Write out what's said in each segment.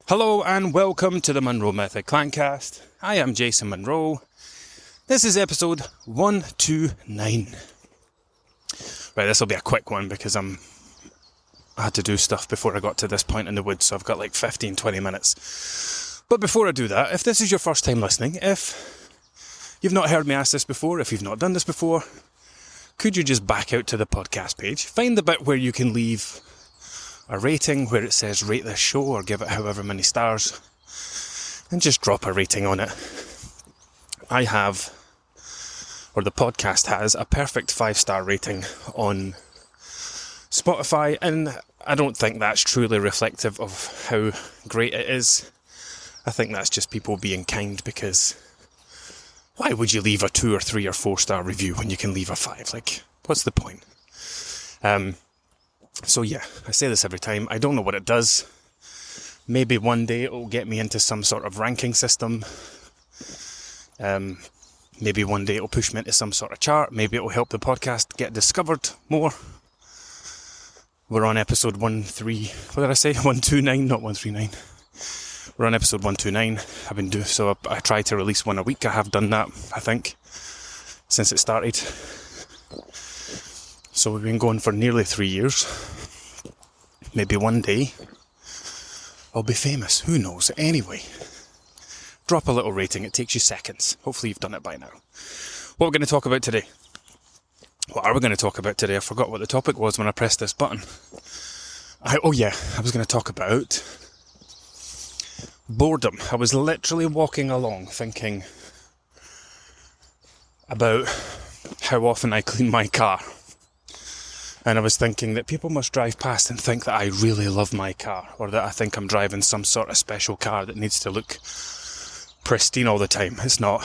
Hello and welcome to the Monroe Method Clancast. I am Jason Monroe. This is episode 129. Right, this will be a quick one because I had to do stuff before I got to this point in the woods, so I've got like 15-20 minutes. But before I do that, if this is your first time listening, if you've not heard me ask this before, if you've not done this before, could you just back out to the podcast page, find the bit where you can leave a rating where it says rate this show or give it however many stars, and just drop a rating on it. I have, or the podcast has, a perfect 5-star rating on Spotify, and I don't think that's truly reflective of how great it is. I think that's just people being kind, because why would you leave a 2 or 3 or 4-star review when you can leave a 5? Like, what's the point? So yeah, I say this every time. I don't know what it does. Maybe one day it'll get me into some sort of ranking system. Maybe one day it'll push me into some sort of chart. Maybe it'll help the podcast get discovered more. We're on episode 129, not 139. We're on episode 129. I try to release one a week. I have done that, I think, since it started. So we've been going for nearly 3 years. Maybe one day I'll be famous. Who knows? Anyway, drop a little rating. It takes you seconds. Hopefully you've done it by now. What we're going to talk about today. What are we going to talk about today? I forgot what the topic was when I pressed this button. I was going to talk about boredom. I was literally walking along thinking about how often I clean my car. And I was thinking that people must drive past and think that I really love my car, or that I think I'm driving some sort of special car that needs to look pristine all the time. It's not.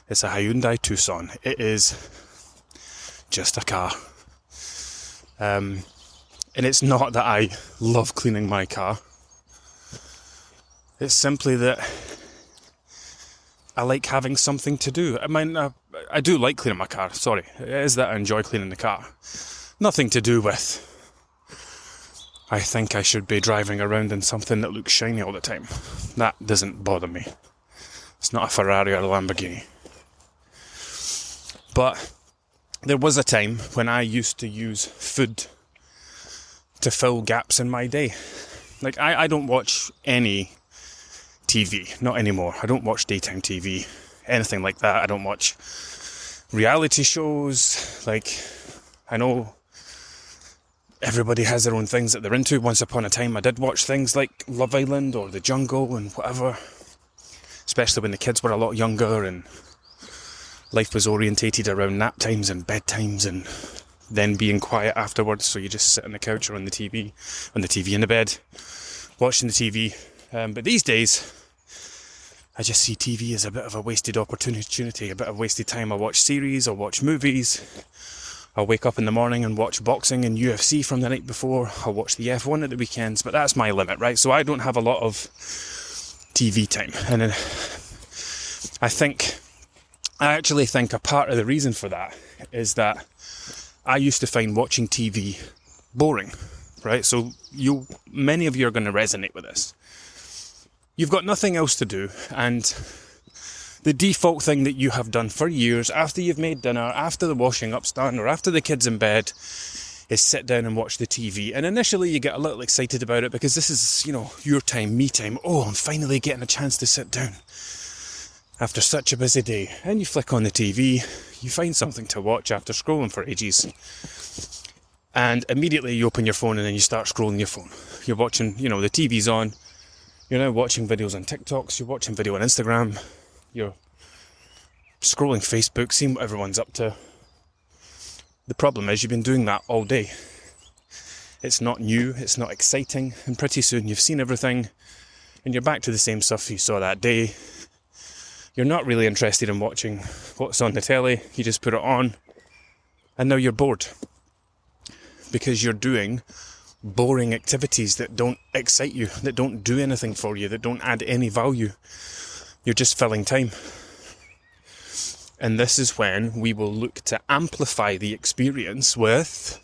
It's a Hyundai Tucson. It is just a car. And it's not that I love cleaning my car. It's simply that I like having something to do. I do like cleaning my car, sorry. It is that I enjoy cleaning the car. Nothing to do with I think I should be driving around in something that looks shiny all the time. That doesn't bother me. It's not a Ferrari or a Lamborghini. But there was a time when I used to use food to fill gaps in my day. Like, I don't watch any TV, not anymore. I don't watch daytime TV, anything like that. I don't watch reality shows. Like, I know everybody has their own things that they're into. Once upon a time I did watch things like Love Island or The Jungle and whatever, especially when the kids were a lot younger and life was orientated around nap times and bedtimes and then being quiet afterwards, so you just sit on the couch or on the TV in the bed watching the TV. But these days I just see TV as a bit of a wasted opportunity, a bit of wasted time. I watch series, I watch movies, I'll wake up in the morning and watch boxing and UFC from the night before, I'll watch the F1 at the weekends, but that's my limit, right? So I don't have a lot of TV time. And I actually think a part of the reason for that is that I used to find watching TV boring, right? So many of you are going to resonate with this. You've got nothing else to do, and the default thing that you have done for years, after you've made dinner, after the washing up's done, or after the kid's in bed, is sit down and watch the TV. And initially you get a little excited about it because this is, your time, me time. Oh, I'm finally getting a chance to sit down after such a busy day. And you flick on the TV, you find something to watch after scrolling for ages. And immediately you open your phone and then you start scrolling your phone. You're watching, the TV's on. You're now watching videos on TikToks, you're watching video on Instagram, you're scrolling Facebook, seeing what everyone's up to. The problem is you've been doing that all day. It's not new, it's not exciting, and pretty soon you've seen everything and you're back to the same stuff you saw that day. You're not really interested in watching what's on the telly, you just put it on, and now you're bored. Because you're doing boring activities that don't excite you, that don't do anything for you, that don't add any value. You're just filling time. And this is when we will look to amplify the experience with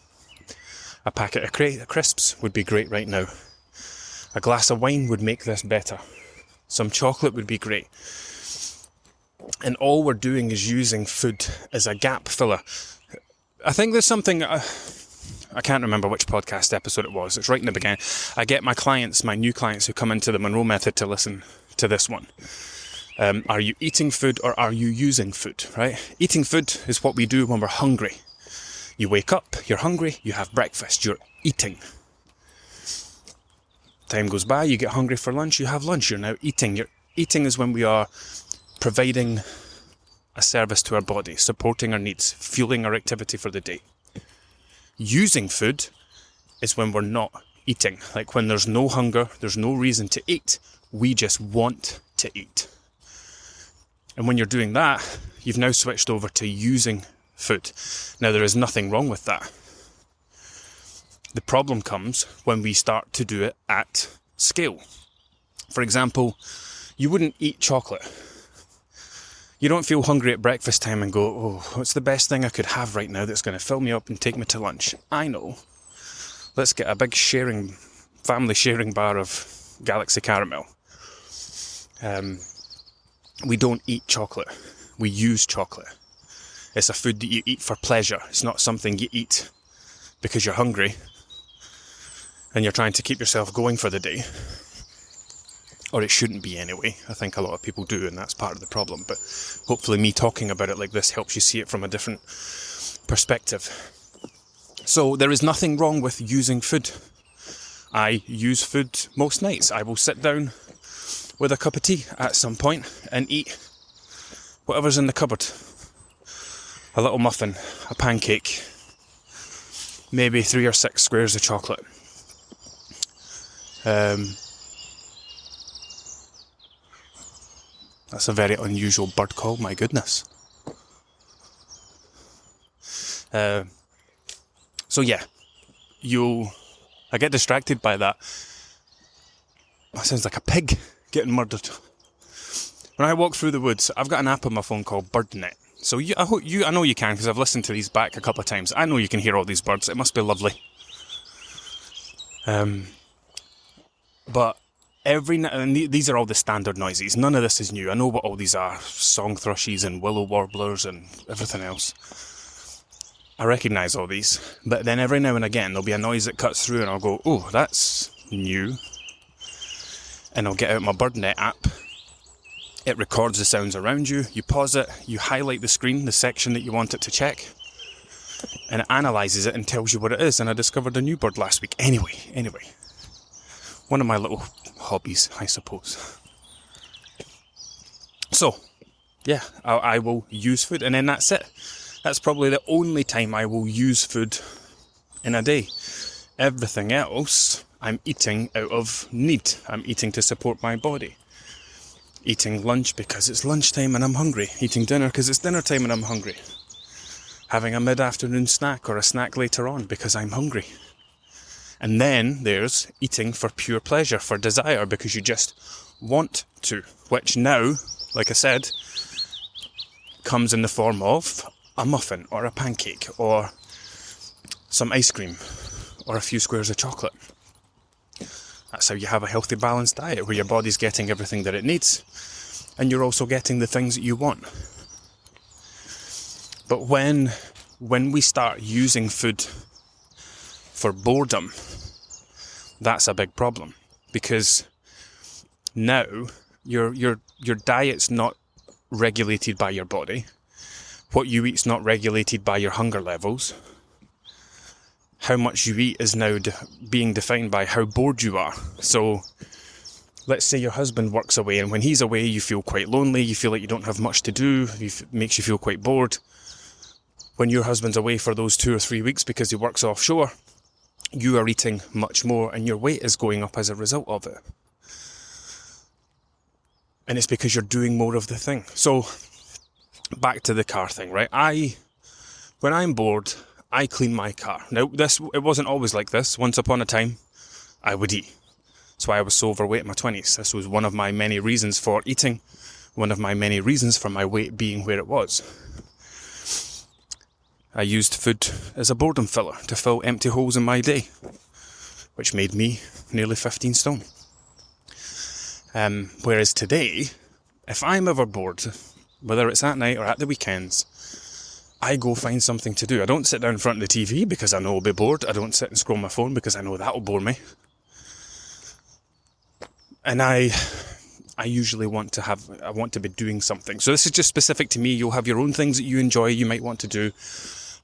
a packet of crisps would be great right now. A glass of wine would make this better. Some chocolate would be great. And all we're doing is using food as a gap filler. I think there's something, I can't remember which podcast episode it was. It's right in the beginning. I get my clients, my new clients who come into the Monroe Method to listen to this one. Are you eating food or are you using food, right? Eating food is what we do when we're hungry. You wake up, you're hungry, you have breakfast, you're eating. Time goes by, you get hungry for lunch, you have lunch, you're now eating. Eating is when we are providing a service to our body, supporting our needs, fueling our activity for the day. Using food is when we're not eating. Like when there's no hunger, there's no reason to eat, we just want to eat. And when you're doing that, you've now switched over to using food. Now, there is nothing wrong with that. The problem comes when we start to do it at scale. For example, you wouldn't eat chocolate. You don't feel hungry at breakfast time and go, oh, what's the best thing I could have right now that's going to fill me up and take me to lunch? I know. Let's get a big family sharing bar of Galaxy Caramel. We don't eat chocolate. We use chocolate. It's a food that you eat for pleasure. It's not something you eat because you're hungry and you're trying to keep yourself going for the day. Or it shouldn't be anyway. I think a lot of people do, and that's part of the problem. But hopefully me talking about it like this helps you see it from a different perspective. So there is nothing wrong with using food. I use food most nights. I will sit down with a cup of tea at some point and eat whatever's in the cupboard. A little muffin, a pancake, maybe 3 or 6 squares of chocolate. That's a very unusual bird call, my goodness. So yeah, I get distracted by that. That sounds like a pig getting murdered. When I walk through the woods, I've got an app on my phone called BirdNet. So I know you can, because I've listened to these back a couple of times. I know you can hear all these birds. It must be lovely. But and these are all the standard noises. None of this is new. I know what all these are. Song thrushes and willow warblers and everything else. I recognise all these. But then every now and again there'll be a noise that cuts through and I'll go, oh, that's new. And I'll get out my BirdNet app. It records the sounds around you. You pause it. You highlight the screen, the section that you want it to check. And it analyses it and tells you what it is. And I discovered a new bird last week. Anyway. One of my little hobbies, I suppose. So, yeah, I will use food, and then that's it. That's probably the only time I will use food in a day. Everything else, I'm eating out of need. I'm eating to support my body. Eating lunch because it's lunchtime and I'm hungry. Eating dinner because it's dinner time and I'm hungry. Having a mid-afternoon snack or a snack later on because I'm hungry. And then there's eating for pure pleasure, for desire, because you just want to, which now, like I said, comes in the form of a muffin or a pancake or some ice cream or a few squares of chocolate. That's how you have a healthy, balanced diet, where your body's getting everything that it needs and you're also getting the things that you want. But when we start using food for boredom, that's a big problem, because now your diet's not regulated by your body. What you eat's not regulated by your hunger levels. How much you eat is now being defined by how bored you are. So let's say your husband works away, and when he's away you feel quite lonely, you feel like you don't have much to do, it makes you feel quite bored. When your husband's away for those 2 or 3 weeks because he works offshore, you are eating much more and your weight is going up as a result of it. And it's because you're doing more of the thing. So, back to the car thing, right? When I'm bored, I clean my car. Now, it wasn't always like this. Once upon a time, I would eat. That's why I was so overweight in my 20s. This was one of my many reasons for eating. One of my many reasons for my weight being where it was. I used food as a boredom filler to fill empty holes in my day, which made me nearly 15 stone. Whereas today, if I'm ever bored, whether it's at night or at the weekends, I go find something to do. I don't sit down in front of the TV because I know I'll be bored. I don't sit and scroll my phone because I know that'll bore me. And I usually want to be doing something. So this is just specific to me. You'll have your own things that you enjoy, you might want to do.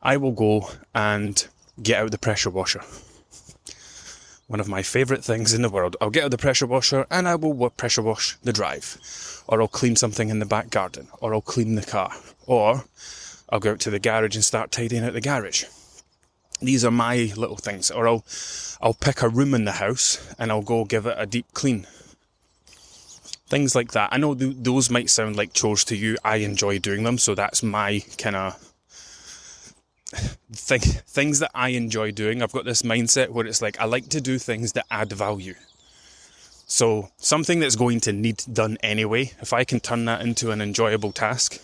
I will go and get out the pressure washer. One of my favourite things in the world. I'll get out the pressure washer and I will pressure wash the drive. Or I'll clean something in the back garden. Or I'll clean the car. Or I'll go out to the garage and start tidying out the garage. These are my little things. Or I'll pick a room in the house and I'll go give it a deep clean. Things like that. I know those might sound like chores to you. I enjoy doing them, so that's my kind of things that I enjoy doing. I've got this mindset where it's like I like to do things that add value. So something that's going to need done anyway, if I can turn that into an enjoyable task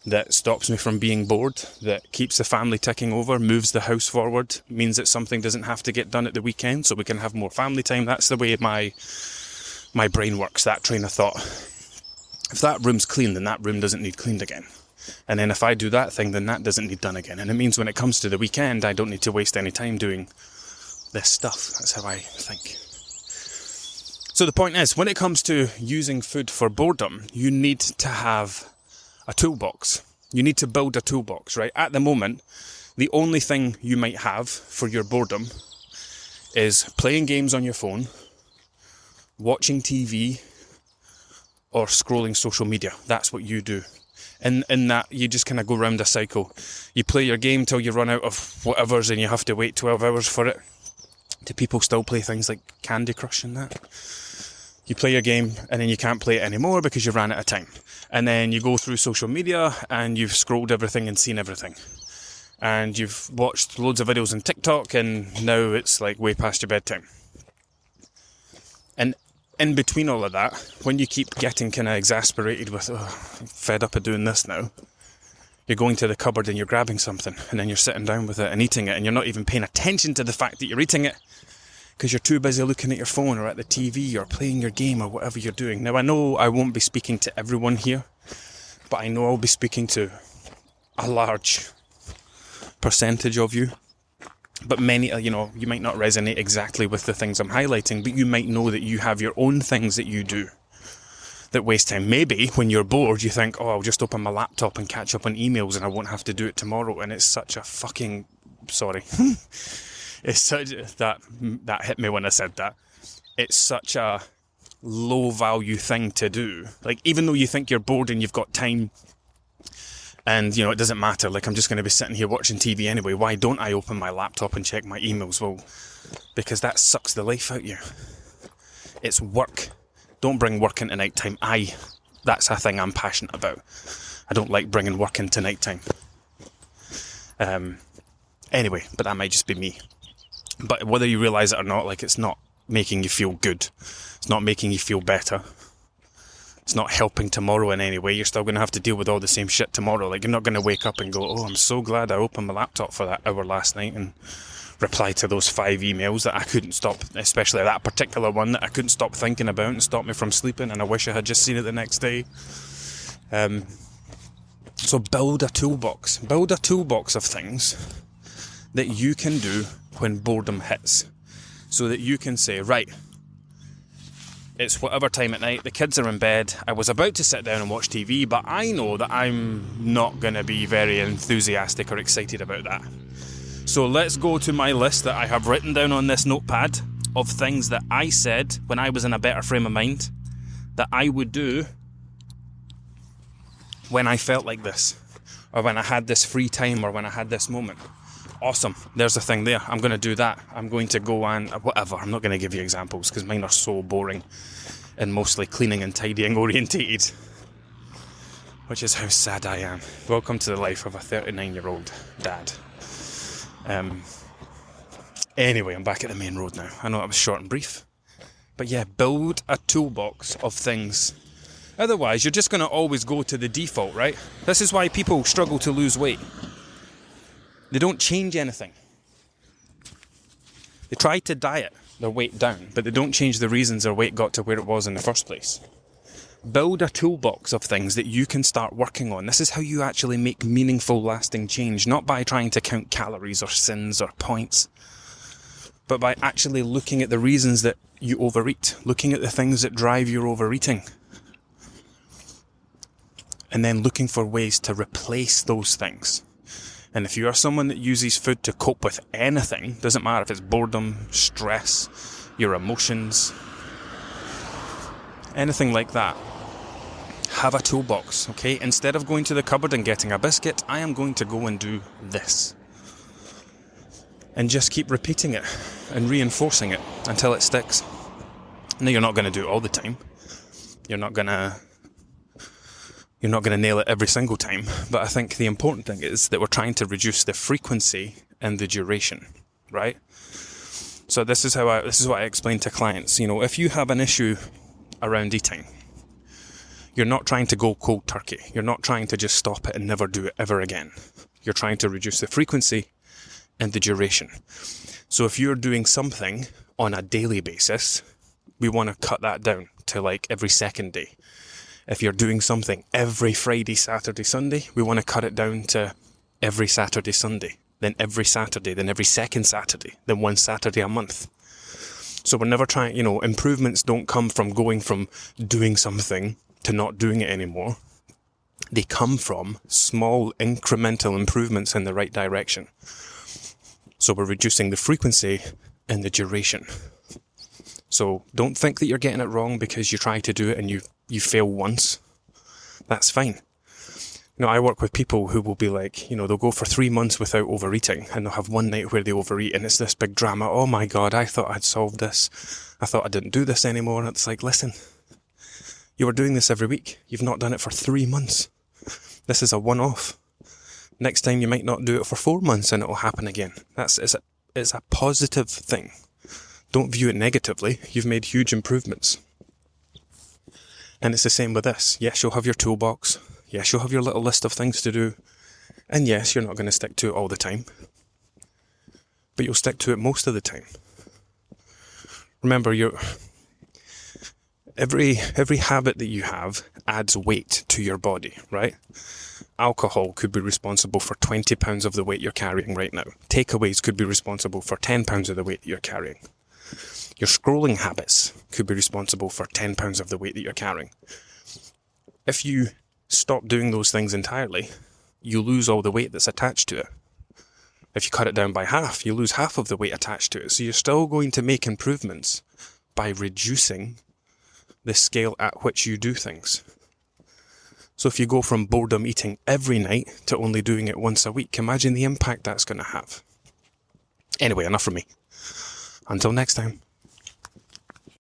that stops me from being bored, that keeps the family ticking over, moves the house forward, means that something doesn't have to get done at the weekend so we can have more family time. That's the way my brain works, that train of thought. If that room's clean, then that room doesn't need cleaned again. And then if I do that thing, then that doesn't need done again. And it means when it comes to the weekend, I don't need to waste any time doing this stuff. That's how I think. So the point is, when it comes to using food for boredom, you need to have a toolbox. You need to build a toolbox, right? At the moment, the only thing you might have for your boredom is playing games on your phone, watching TV, or scrolling social media. That's what you do. In that, you just kind of go round a cycle. You play your game till you run out of whatever's and you have to wait 12 hours for it. Do people still play things like Candy Crush and that? You play your game and then you can't play it anymore because you ran out of time. And then you go through social media and you've scrolled everything and seen everything. And you've watched loads of videos on TikTok and now it's like way past your bedtime. And in between all of that, when you keep getting kind of exasperated with, I'm fed up of doing this now, you're going to the cupboard and you're grabbing something and then you're sitting down with it and eating it and you're not even paying attention to the fact that you're eating it because you're too busy looking at your phone or at the TV or playing your game or whatever you're doing. Now, I know I won't be speaking to everyone here, but I know I'll be speaking to a large percentage of you. But many, you might not resonate exactly with the things I'm highlighting, but you might know that you have your own things that you do that waste time. Maybe when you're bored, you think, I'll just open my laptop and catch up on emails and I won't have to do it tomorrow. And it's such a fucking, sorry. It's such, that hit me when I said that. It's such a low value thing to do. Like, even though you think you're bored and you've got time, and, it doesn't matter, like, I'm just going to be sitting here watching TV anyway. Why don't I open my laptop and check my emails? Well, because that sucks the life out of you. It's work. Don't bring work into night time. That's a thing I'm passionate about. I don't like bringing work into night time. Anyway, but that might just be me. But whether you realise it or not, like, it's not making you feel good. It's not making you feel better. It's not helping tomorrow in any way. You're still going to have to deal with all the same shit tomorrow. Like, you're not going to wake up and go, I'm so glad I opened my laptop for that hour last night and reply to those 5 emails that I couldn't stop, especially that particular one that I couldn't stop thinking about and stop me from sleeping, and I wish I had just seen it the next day. So build a toolbox. Build a toolbox of things that you can do when boredom hits. So that you can say, right, it's whatever time at night, the kids are in bed, I was about to sit down and watch TV, but I know that I'm not going to be very enthusiastic or excited about that. So let's go to my list that I have written down on this notepad of things that I said when I was in a better frame of mind that I would do when I felt like this, or when I had this free time, or when I had this moment. Awesome, there's a thing there. I'm going to do that. I'm going to go and whatever. I'm not going to give you examples because mine are so boring and mostly cleaning and tidying orientated, which is how sad I am. Welcome to the life of a 39-year-old dad. Anyway, I'm back at the main road now. I know that was short and brief, but yeah, build a toolbox of things. Otherwise, you're just going to always go to the default, right? This is why people struggle to lose weight. They don't change anything. They try to diet. their weight down, but they don't change the reasons their weight got to where it was in the first place. Build a toolbox of things that you can start working on. This is how you actually make meaningful, lasting change, not by trying to count calories or sins or points, but by actually looking at the reasons that you overeat, looking at the things that drive your overeating, and then looking for ways to replace those things. And if you are someone that uses food to cope with anything, doesn't matter if it's boredom, stress, your emotions, anything like that, have a toolbox, okay? Instead of going to the cupboard and getting a biscuit, I am going to go and do this. And just keep repeating it and reinforcing it until it sticks. Now, you're not going to do it all the time. You're not going to nail it every single time. But I think the important thing is that we're trying to reduce the frequency and the duration, right? So this is what I explain to clients. You know, if you have an issue around eating, you're not trying to go cold turkey. You're not trying to just stop it and never do it ever again. You're trying to reduce the frequency and the duration. So if you're doing something on a daily basis, we want to cut that down to like every second day. If you're doing something every Friday, Saturday, Sunday, we want to cut it down to every Saturday, Sunday, then every Saturday, then every second Saturday, then one Saturday a month. So we're never trying, improvements don't come from going from doing something to not doing it anymore. They come from small incremental improvements in the right direction. So we're reducing the frequency and the duration. So don't think that you're getting it wrong because you try to do it and you fail once. That's fine. I work with people who will be like, they'll go for 3 months without overeating and they'll have one night where they overeat and it's this big drama. Oh my God, I thought I'd solved this. I thought I didn't do this anymore. And it's like, listen, you were doing this every week. You've not done it for 3 months. This is a one-off. Next time you might not do it for 4 months and it will happen again. It's a positive thing. Don't view it negatively. You've made huge improvements. And it's the same with this. Yes, you'll have your toolbox. Yes, you'll have your little list of things to do. And yes, you're not going to stick to it all the time. But you'll stick to it most of the time. Remember, every habit that you have adds weight to your body, right? Alcohol could be responsible for 20 pounds of the weight you're carrying right now. Takeaways could be responsible for 10 pounds of the weight that you're carrying. Your scrolling habits could be responsible for 10 pounds of the weight that you're carrying. If you stop doing those things entirely, you lose all the weight that's attached to it. If you cut it down by half, you lose half of the weight attached to it. So you're still going to make improvements by reducing the scale at which you do things. So if you go from boredom eating every night to only doing it once a week, imagine the impact that's going to have. Anyway, enough from me. Until next time.